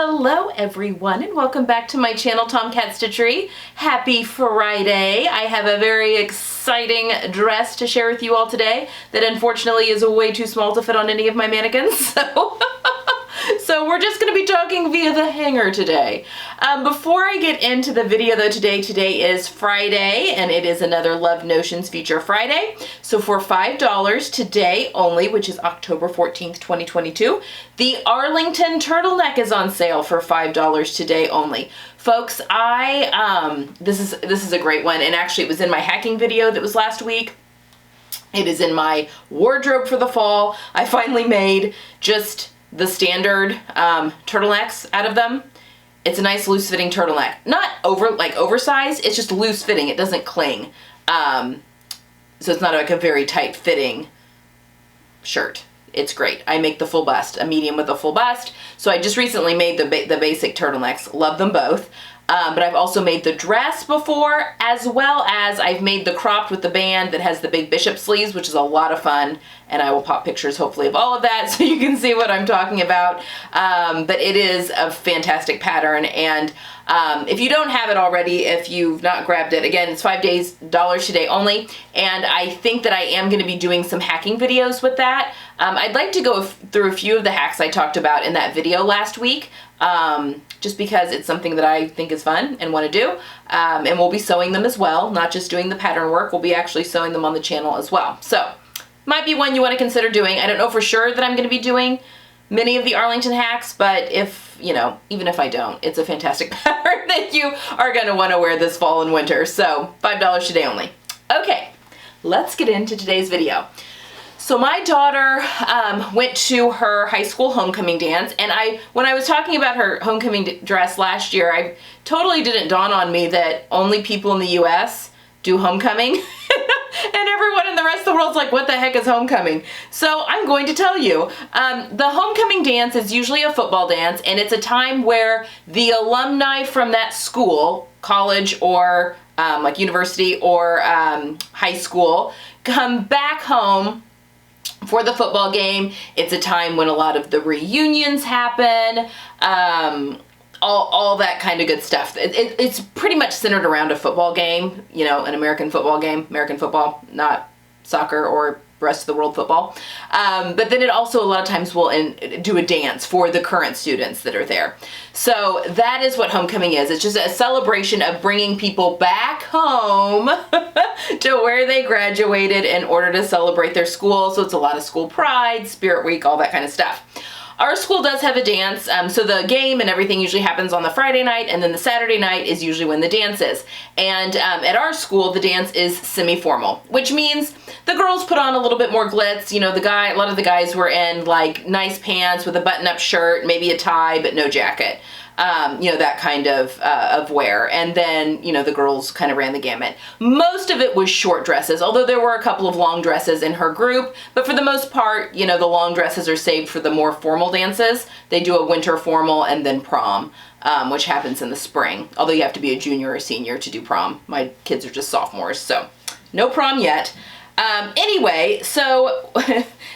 Hello everyone and welcome back to my channel, Tomcat Stitchery. Happy Friday. I have a very exciting dress to share with you all today that unfortunately is way too small to fit on any of my mannequins. So we're just going to be talking via the hanger today. Before I get into the video though, today is Friday and it is another Love Notions Feature Friday. So for $5 today only, which is October 14th, 2022, the Arlington turtleneck is on sale for $5 today only. Folks, this is a great one, and actually it was in my hacking video that was last week. It is in my wardrobe for the fall. I finally made just the standard turtlenecks out of them. It's a nice loose fitting turtleneck. Not oversized, it's just loose fitting. It doesn't cling. So it's not like a very tight fitting shirt. It's great. I make the full bust, a medium with a full bust. So I just recently made the basic turtlenecks. Love them both. But I've also made the dress before, as well as I've made the cropped with the band that has the big bishop sleeves, which is a lot of fun. And I will pop pictures hopefully of all of that so you can see what I'm talking about. But it is a fantastic pattern. And if you don't have it already, if you've not grabbed it, again, it's $5 today only. And I think that I am going to be doing some hacking videos with that. I'd like to go through a few of the hacks I talked about in that video last week. Just because it's something that I think is fun and want to do. And we'll be sewing them as well, not just doing the pattern work. We'll be actually sewing them on the channel as well. So might be one you want to consider doing. I don't know for sure that I'm going to be doing many of the Arlington hacks, but if, you know, even if I don't, it's a fantastic pattern that you are going to want to wear this fall and winter. So $5 today only. Okay, let's get into today's video. So my daughter went to her high school homecoming dance, and when I was talking about her homecoming dress last year, I totally didn't dawn on me that only people in the US do homecoming. And everyone in the rest of the world's like, what the heck is homecoming? So I'm going to tell you, the homecoming dance is usually a football dance, and it's a time where the alumni from that school, college or like university or high school, come back home for the football game. It's a time when a lot of the reunions happen, all that kind of good stuff. It's pretty much centered around a football game, you know, an American football game, American football, not soccer or rest of the world football. But then it also a lot of times will do a dance for the current students that are there. So that is what homecoming is. It's just a celebration of bringing people back home to where they graduated in order to celebrate their school. So it's a lot of school pride, Spirit Week, all that kind of stuff. Our school does have a dance, so the game and everything usually happens on the Friday night, and then the Saturday night is usually when the dance is. And at our school, the dance is semi-formal, which means the girls put on a little bit more glitz. You know, a lot of the guys were in like nice pants with a button-up shirt, maybe a tie, but no jacket. You know, that kind of wear. And then, you know, the girls kind of ran the gamut. Most of it was short dresses, although there were a couple of long dresses in her group. But for the most part, you know, the long dresses are saved for the more formal dances. They do a winter formal and then prom, which happens in the spring. Although you have to be a junior or senior to do prom. My kids are just sophomores, so no prom yet. Anyway, so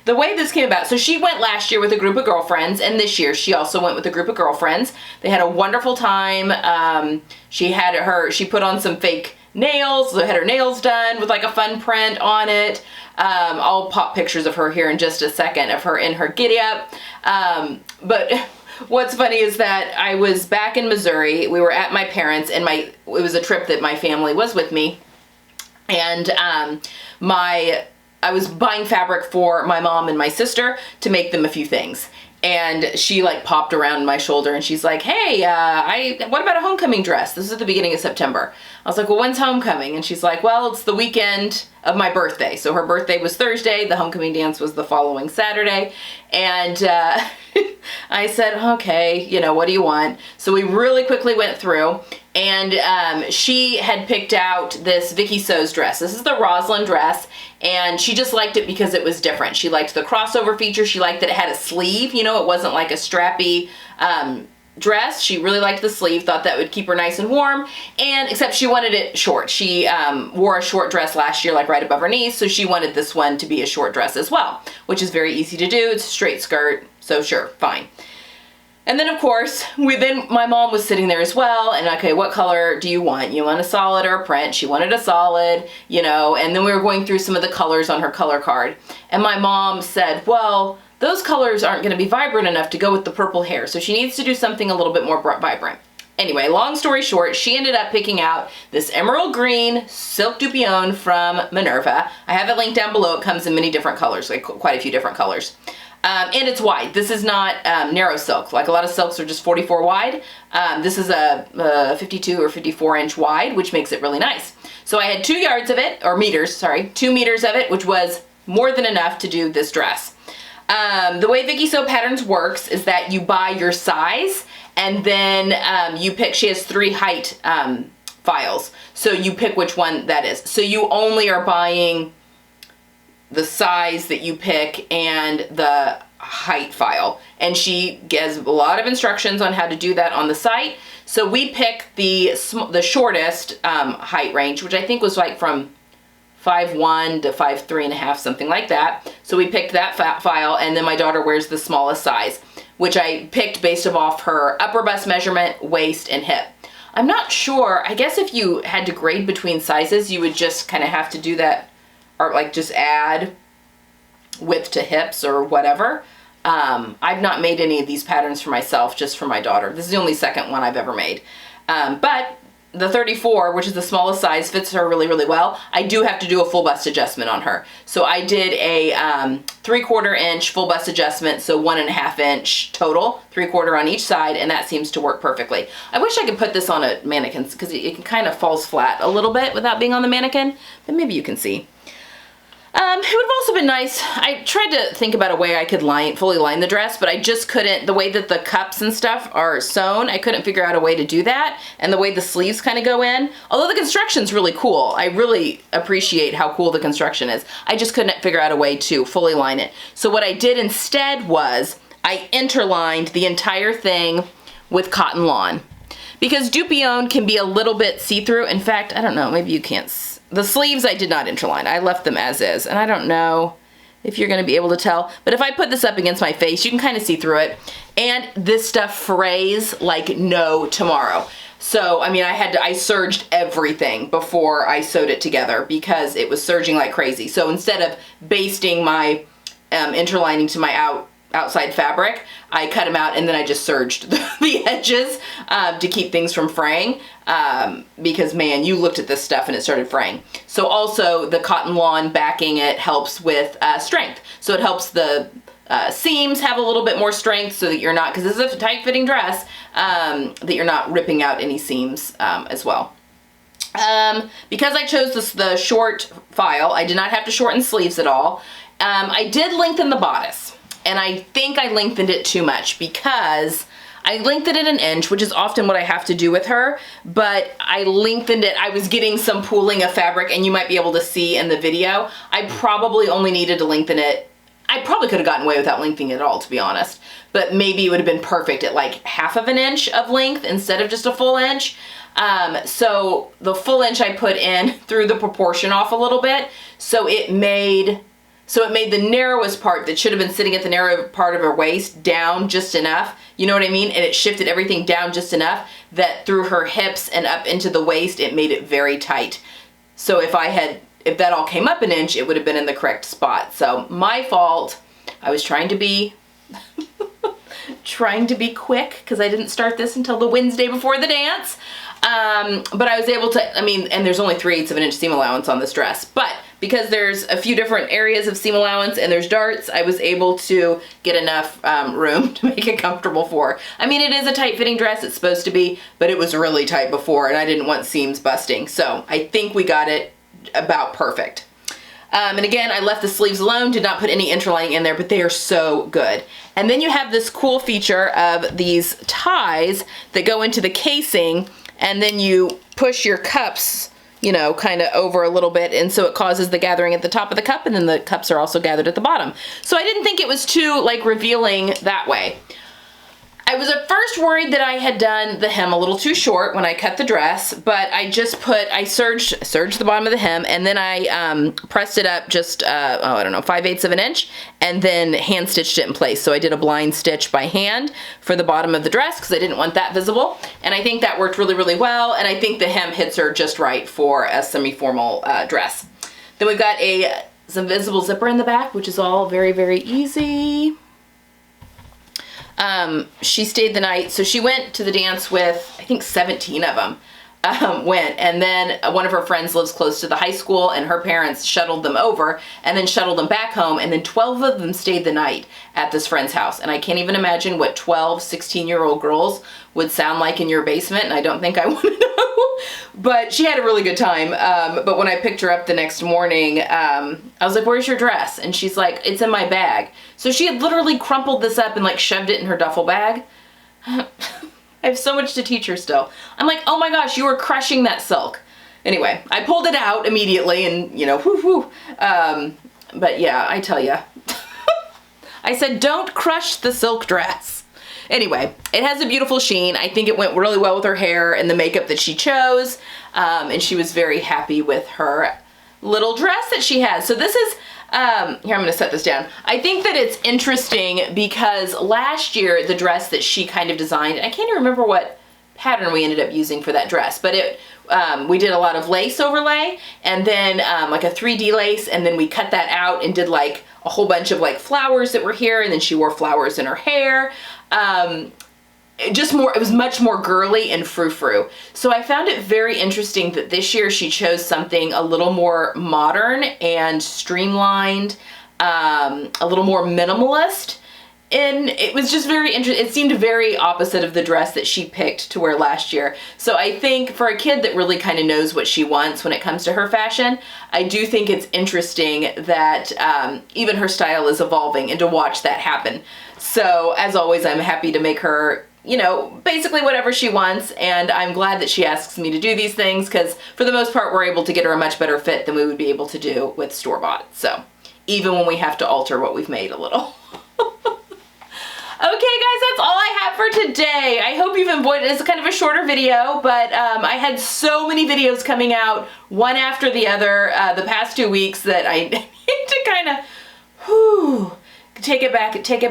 the way this came about, so she went last year with a group of girlfriends, and this year she also went with a group of girlfriends. They had a wonderful time. She put on some fake nails, so had her nails done with like a fun print on it. I'll pop pictures of her here in just a second of her in her giddy up. But what's funny is that I was back in Missouri. We were at my parents', and it was a trip that my family was with me. And I was buying fabric for my mom and my sister to make them a few things. And she like popped around my shoulder and she's like, hey, what about a homecoming dress? This is at the beginning of September. I was like, well, when's homecoming? And she's like, well, it's the weekend of my birthday. So her birthday was Thursday. The homecoming dance was the following Saturday. And I said, okay, you know, what do you want? So we really quickly went through, and she had picked out this Vicky Sews dress. This is the Roslyn dress, and she just liked it because it was different. She liked the crossover feature. She liked that it had a sleeve. You know, it wasn't like a strappy dress. She really liked the sleeve, thought that would keep her nice and warm, and except she wanted it short. She wore a short dress last year, like right above her knees, so she wanted this one to be a short dress as well, which is very easy to do. It's a straight skirt, so sure, fine. And then of course, my mom was sitting there as well, and okay, what color do you want? You want a solid or a print? She wanted a solid, you know, and then we were going through some of the colors on her color card. And my mom said, well, those colors aren't gonna be vibrant enough to go with the purple hair, so she needs to do something a little bit more vibrant. Anyway, long story short, she ended up picking out this emerald green silk dupion from Minerva. I have it linked down below. It comes in many different colors, like quite a few different colors. And it's wide. This is not narrow silk. Like a lot of silks are just 44 wide. This is a 52 or 54 inch wide, which makes it really nice. So I had 2 yards of it, or meters, sorry, 2 meters of it, which was more than enough to do this dress. The way Vicky Sew Patterns works is that you buy your size, and then you pick, she has 3 height files. So you pick which one that is. So you only are buying the size that you pick and the height file. And she gives a lot of instructions on how to do that on the site. So we pick the shortest height range, which I think was like from 5'1" to 5'3.5", something like that. So we picked that file, and then my daughter wears the smallest size, which I picked based off her upper bust measurement, waist, and hip. I'm not sure, I guess if you had to grade between sizes, you would just kind of have to do that, or like just add width to hips or whatever. I've not made any of these patterns for myself, just for my daughter. This is the only second one I've ever made. But the 34, which is the smallest size, fits her really, really well. I do have to do a full bust adjustment on her. So I did a 3/4 inch full bust adjustment, so 1.5 inch total, 3/4 on each side, and that seems to work perfectly. I wish I could put this on a mannequin, because it kind of falls flat a little bit without being on the mannequin, but maybe you can see. It would have also been nice, I tried to think about a way I could fully line the dress, but I just couldn't, the way that the cups and stuff are sewn, I couldn't figure out a way to do that, and the way the sleeves kind of go in. Although the construction's really cool, I really appreciate how cool the construction is. I just couldn't figure out a way to fully line it. So what I did instead was, I interlined the entire thing with cotton lawn. Because dupion can be a little bit see-through. In fact, I don't know, maybe you can't the sleeves I did not interline. I left them as is, and I don't know if you're gonna be able to tell, but if I put this up against my face, you can kind of see through it. And this stuff frays like no tomorrow. So, I mean, I serged everything before I sewed it together because it was serging like crazy. So instead of basting my interlining to my outside fabric, I cut them out and then I just serged the edges to keep things from fraying, because man, you looked at this stuff and it started fraying. So also the cotton lawn backing it helps with strength. So it helps the seams have a little bit more strength so that you're not, because this is a tight fitting dress, that you're not ripping out any seams as well. Because I chose the short file, I did not have to shorten sleeves at all. I did lengthen the bodice. And I think I lengthened it too much because I lengthened it 1 inch, which is often what I have to do with her, but I lengthened it. I was getting some pooling of fabric, and you might be able to see in the video. I probably only needed to lengthen it. I probably could have gotten away without lengthening it at all, to be honest, but maybe it would have been perfect at like 1/2 inch of length instead of just a full inch. So the full inch I put in threw the proportion off a little bit, so it made the narrowest part that should have been sitting at the narrow part of her waist down just enough, you know what I mean? And it shifted everything down just enough that through her hips and up into the waist, it made it very tight. So if that all came up 1 inch, it would have been in the correct spot. So my fault. I was trying to be quick because I didn't start this until the Wednesday before the dance. But I was able to, I mean, and there's only 3/8 of an inch seam allowance on this dress, but because there's a few different areas of seam allowance and there's darts, I was able to get enough room to make it comfortable for her. I mean, it is a tight fitting dress, it's supposed to be, but it was really tight before and I didn't want seams busting. So I think we got it about perfect. And again, I left the sleeves alone, did not put any interlining in there, but they are so good. And then you have this cool feature of these ties that go into the casing, and then you push your cups, you know, kind of over a little bit, and so it causes the gathering at the top of the cup, and then the cups are also gathered at the bottom. So I didn't think it was too like revealing that way. I was at first worried that I had done the hem a little too short when I cut the dress, but I just I serged the bottom of the hem, and then I pressed it up just, I don't know, 5/8 of an inch, and then hand stitched it in place. So I did a blind stitch by hand for the bottom of the dress because I didn't want that visible, and I think that worked really, really well, and I think the hem hits her just right for a semi-formal dress. Then we've got some visible zipper in the back, which is all very, very easy. She stayed the night, so she went to the dance with, I think 17 of them went, and then one of her friends lives close to the high school, and her parents shuttled them over and then shuttled them back home, and then 12 of them stayed the night at this friend's house. And I can't even imagine what 12 16-year-old girls would sound like in your basement, and I don't think I want to know. But she had a really good time. But when I picked her up the next morning, I was like, "Where's your dress?" And she's like, "It's in my bag." So she had literally crumpled this up and like shoved it in her duffel bag. I have so much to teach her still. I'm like, "Oh my gosh, you were crushing that silk." Anyway, I pulled it out immediately and, you know, whoo. But yeah, I tell ya. I said, "Don't crush the silk dress." Anyway, it has a beautiful sheen. I think it went really well with her hair and the makeup that she chose. And she was very happy with her little dress that she has. So this is, here, I'm gonna set this down. I think that it's interesting because last year, the dress that she kind of designed, and I can't even remember what pattern we ended up using for that dress, but we did a lot of lace overlay, and then like a 3D lace, and then we cut that out and did like a whole bunch of like flowers that were here, and then she wore flowers in her hair. It was much more girly and frou-frou. So I found it very interesting that this year she chose something a little more modern and streamlined, a little more minimalist. And it was just very interesting. It seemed very opposite of the dress that she picked to wear last year. So I think for a kid that really kind of knows what she wants when it comes to her fashion, I do think it's interesting that even her style is evolving and to watch that happen. So as always, I'm happy to make her, you know, basically whatever she wants, and I'm glad that she asks me to do these things because for the most part we're able to get her a much better fit than we would be able to do with store-bought. So even when we have to alter what we've made a little. Okay guys, that's all I have for today. I hope you've enjoyed it. It's kind of a shorter video, but I had so many videos coming out one after the other the past 2 weeks that I need to kind of take it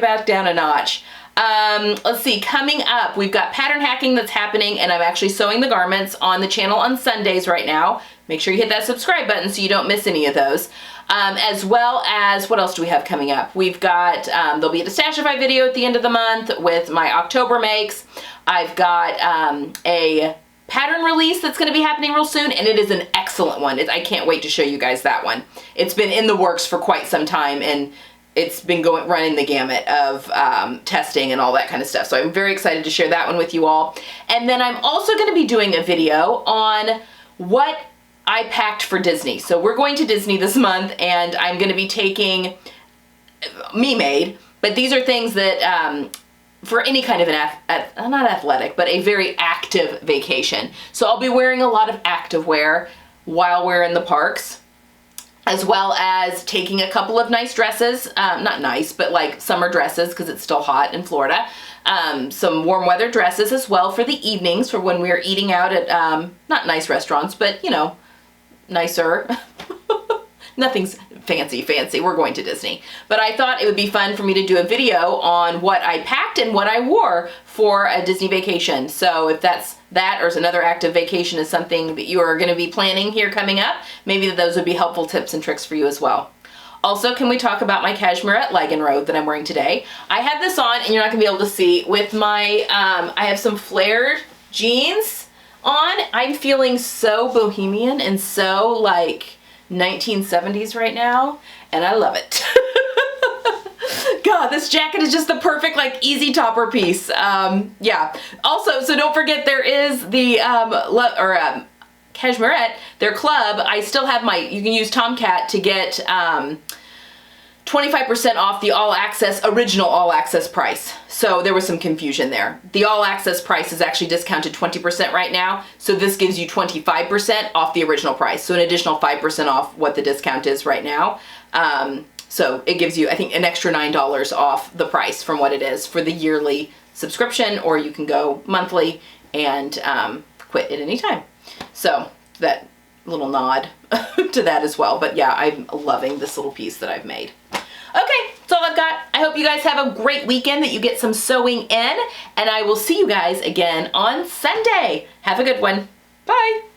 back down a notch. Let's see, coming up, we've got pattern hacking that's happening, and I'm actually sewing the garments on the channel on Sundays right now. Make sure you hit that subscribe button so you don't miss any of those. As well as, what else do we have coming up? We've got, there'll be a Stashify video at the end of the month with my October makes. I've got a pattern release that's going to be happening real soon, and it is an excellent one. I can't wait to show you guys that one. It's been in the works for quite some time, and it's been running the gamut of testing and all that kind of stuff. So I'm very excited to share that one with you all. And then I'm also going to be doing a video on what I packed for Disney. So we're going to Disney this month, and I'm going to be taking me-made, but these are things that for any kind of not athletic, but a very active vacation. So I'll be wearing a lot of active wear while we're in the parks, as well as taking a couple of nice dresses, not nice, but like summer dresses because it's still hot in Florida. Some warm weather dresses as well for the evenings for when we're eating out at, not nice restaurants, but you know, nicer. Nothing's fancy, we're going to Disney. But I thought it would be fun for me to do a video on what I packed and what I wore for a Disney vacation. So if that or another active vacation is something that you are going to be planning here coming up, maybe those would be helpful tips and tricks for you as well. Also, can we talk about my cashmerette legging robe that I'm wearing today? I have this on, and you're not going to be able to see, with my, I have some flared jeans on. I'm feeling so bohemian and so like 1970s right now, and I love it. God, this jacket is just the perfect like easy topper piece. Yeah. Also, so don't forget there is the cashmerette, their club. I still have you can use Tomcat to get 25% off the original all access price. So there was some confusion there. The all access price is actually discounted 20% right now. So this gives you 25% off the original price. So an additional 5% off what the discount is right now. So it gives you, I think, an extra $9 off the price from what it is for the yearly subscription, or you can go monthly and quit at any time. So that little nod to that as well. But yeah, I'm loving this little piece that I've made. Okay, that's all I've got. I hope you guys have a great weekend, that you get some sewing in, and I will see you guys again on Sunday. Have a good one. Bye.